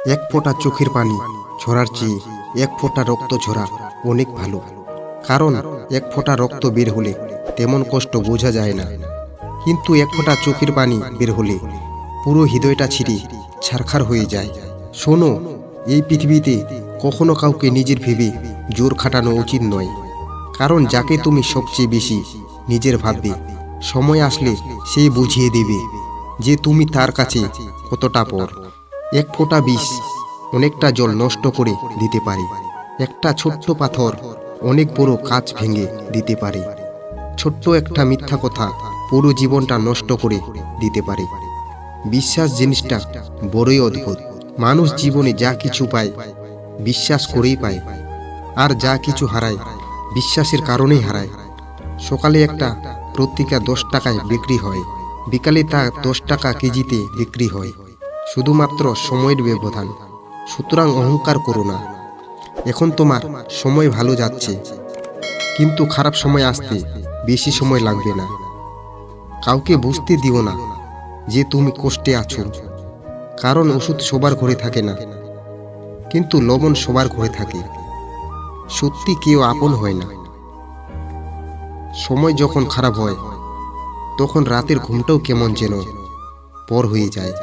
এক ফোঁটা চোখের পানি ঝরার চেয়ে এক ফোঁটা রক্ত ঝরা অনেক ভালো। কারণ এক ফোঁটা রক্ত বের হলে তেমন কষ্ট বোঝা যায় না, কিন্তু এক ফোঁটা চোখের পানি বের হলে পুরো হৃদয়টা ছিঁড়ে ছারখার হয়ে যায়। শোনো, এই পৃথিবীতে কখনো কাউকে নিজের ভেবে জোর খাটানো উচিত নয়। কারণ যাকে তুমি সবচেয়ে বেশি নিজের ভাববে, সময় আসলে সেই বুঝিয়ে দেবে যে তুমি তার কাছে কতটা পর। এক ফোঁটা বিষ অনেকটা জল নষ্ট করে দিতে পারে। একটা ছোট্ট পাথর অনেক বড় কাঁচ ভেঙে দিতে পারে। ছোট্ট একটা মিথ্যা কথা পুরো জীবনটা নষ্ট করে দিতে পারে। বিশ্বাস জিনিসটা বড়ই অদ্ভুত। মানুষ জীবনে যা কিছু পায় বিশ্বাস করেই পায়, আর যা কিছু হারায় বিশ্বাসের কারণেই হারায়। সকালে একটা পত্রিকা 10 টাকায় বিক্রি হয়, বিকালে তা 10 টাকা কেজিতে বিক্রি হয়। শুধুমাত্র সময়ের ব্যবধান। সুতরাং অহংকার করো না। এখন তোমার সময় ভালো যাচ্ছে, কিন্তু খারাপ সময় আসতে বেশি সময় লাগবে না। কাউকে বুঝতে দিও না যে তুমি কষ্টে আছো, কারণ ওষুধ সবার ঘরে থাকে না, কিন্তু লবণ সবার ঘরে থাকে। সত্যি কেউ আপন হয় না। সময় যখন খারাপ হয় তখন রাতের ঘুমটাও কেমন যেন পর হয়ে যায়।